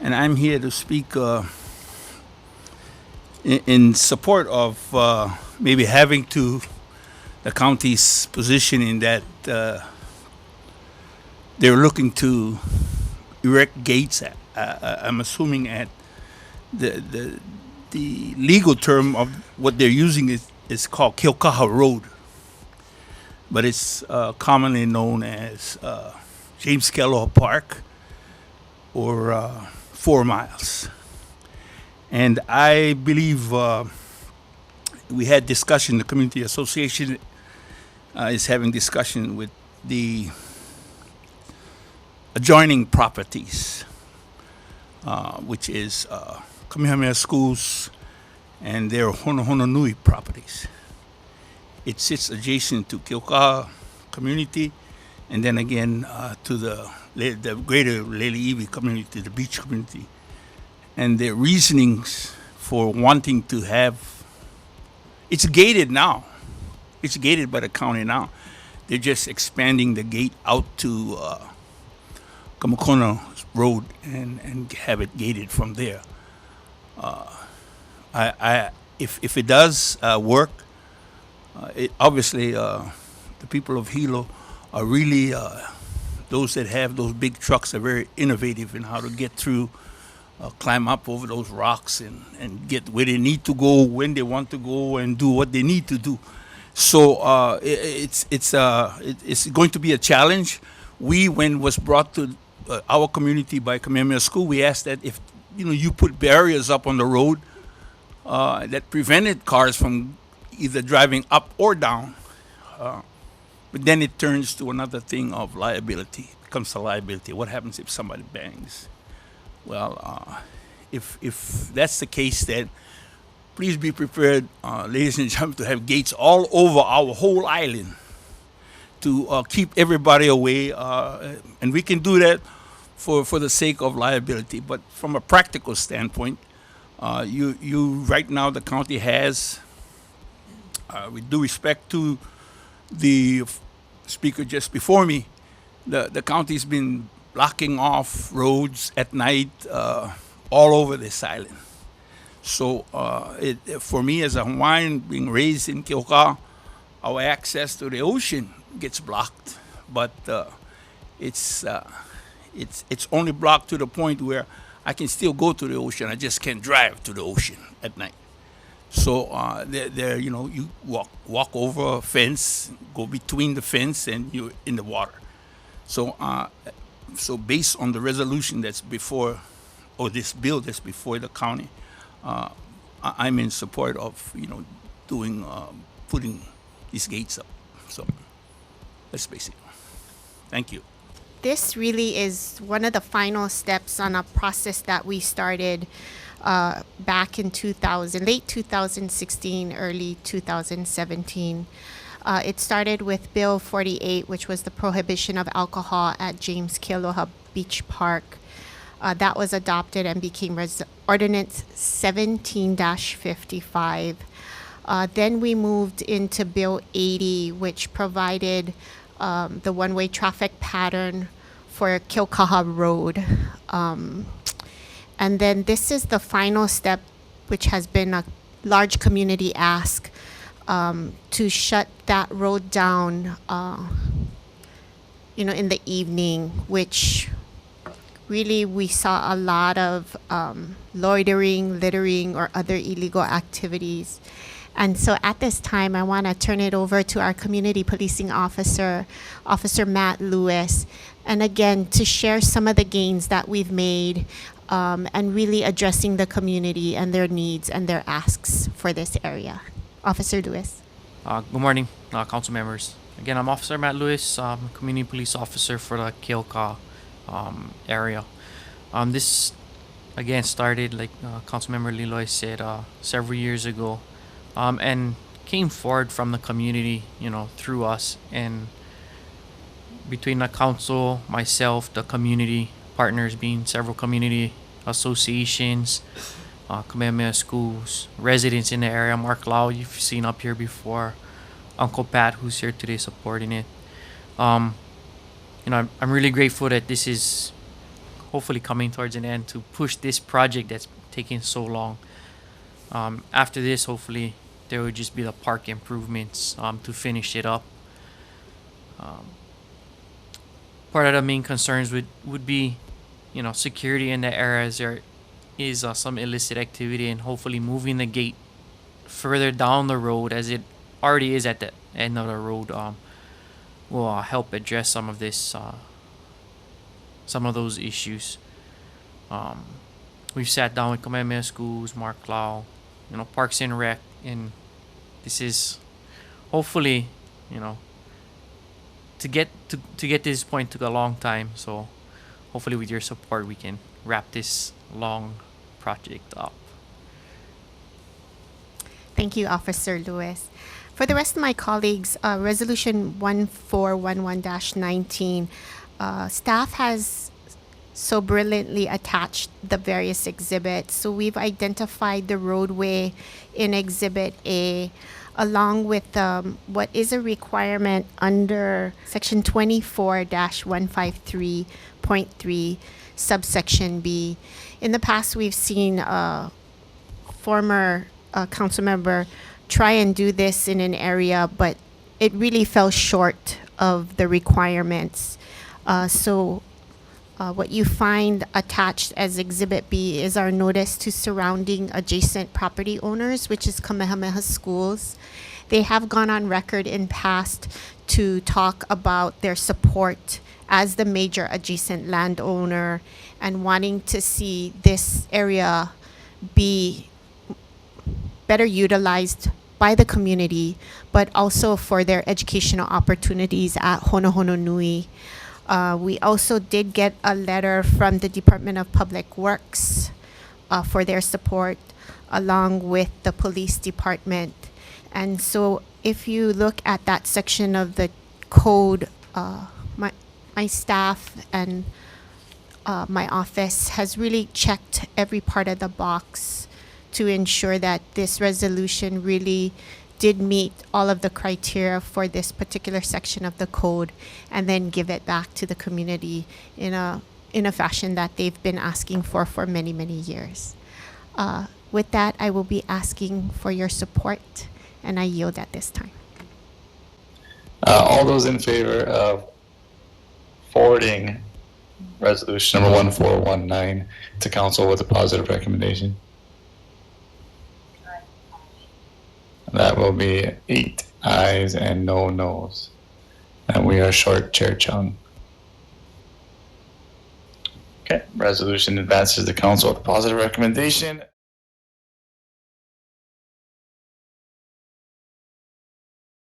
and I'm here to speak in support of maybe having to the county's position in that they're looking to erect gates. I'm assuming at the legal term of what they're using is called Keaukaha Road, but it's commonly known as James Keaukaha Park or 4 miles. And I believe we had discussion. The community association is having discussion with the adjoining properties, which is Kamehameha Schools and their Hononui properties. It sits adjacent to Keaukaha community, and then again to the greater Lele'iwi community, the beach community. And their reasonings for wanting to have, it's gated now. It's gated by the county now. They're just expanding the gate out to Kamakona Road and have it gated from there. If it does work, it obviously the people of Hilo are really those that have those big trucks are very innovative in how to get through, climb up over those rocks and get where they need to go, when they want to go, and do what they need to do. So it's going to be a challenge. When it was brought to our community by Kamehameha School, we asked that if you put barriers up on the road that prevented cars from either driving up or down, but then it turns to another thing of liability. It becomes a liability. What happens if somebody bangs? Well, if that's the case, then please be prepared, ladies and gentlemen, to have gates all over our whole island to keep everybody away, and we can do that for the sake of liability. But from a practical standpoint, you right now the county has, with due respect to the speaker just before me, the county's been blocking off roads at night all over this island. So for me as a Hawaiian being raised in Keaukaha, our access to the ocean gets blocked, but it's only blocked to the point where I can still go to the ocean. I just can't drive to the ocean at night. So you walk over a fence, go between the fence, and you're in the water. So based on the resolution that's before, or this bill that's before the county, I'm in support of putting these gates up. So that's basic. Thank you. This really is one of the final steps on a process that we started back in late 2016, early 2017. It started with Bill 48, which was the prohibition of alcohol at James Keaukaha Beach Park. That was adopted and became Ordinance 17-55. Then we moved into Bill 80, which provided the one-way traffic pattern for Keaukaha Road. And then this is the final step, which has been a large community ask to shut that road down, in the evening, which really we saw a lot of loitering, littering, or other illegal activities. And so at this time, I want to turn it over to our community policing officer, Officer Matt Lewis, and again, to share some of the gains that we've made and really addressing the community and their needs and their asks for this area. Officer Lewis. Good morning, council members. Again, I'm Officer Matt Lewis, community police officer for the Keaukaha area. This, again, started, like Councilmember Liloy said, several years ago. And came forward from the community, through us, and between the council, myself, the community partners being several community associations, Kamehameha Schools, residents in the area, Mark Lau, you've seen up here before, Uncle Pat, who's here today supporting it. I'm really grateful that this is hopefully coming towards an end to push this project that's taking so long. After this, hopefully, there would just be the park improvements to finish it up. Part of the main concerns would be, security in the area as there is some illicit activity, and hopefully moving the gate further down the road as it already is at the end of the road will help address some of this, some of those issues. We've sat down with Kamehameha Schools, Mark Lau, Parks and Rec, and this is hopefully, to get to this point took a long time. So hopefully with your support we can wrap this long project up. Thank you, Officer Lewis. For the rest of my colleagues, Resolution 1411-19, staff has so brilliantly attached the various exhibits. So we've identified the roadway in Exhibit A, along with what is a requirement under Section 24-153.3, subsection B. In the past, we've seen former council member try and do this in an area, but it really fell short of the requirements. What you find attached as Exhibit B is our notice to surrounding adjacent property owners, which is Kamehameha Schools. They have gone on record in past to talk about their support as the major adjacent landowner and wanting to see this area be better utilized by the community, but also for their educational opportunities at Honolulu. We also did get a letter from the Department of Public Works for their support, along with the police department. And so if you look at that section of the code, my staff and my office has really checked every part of the box to ensure that this resolution really did meet all of the criteria for this particular section of the code, and then give it back to the community in a fashion that they've been asking for many, many years. With that, I will be asking for your support, and I yield at this time. All those in favor of forwarding resolution number 1419 to council with a positive recommendation? That will be 8 ayes and no noes. And we are short Chair Chung. Okay, resolution advances to council with a positive recommendation.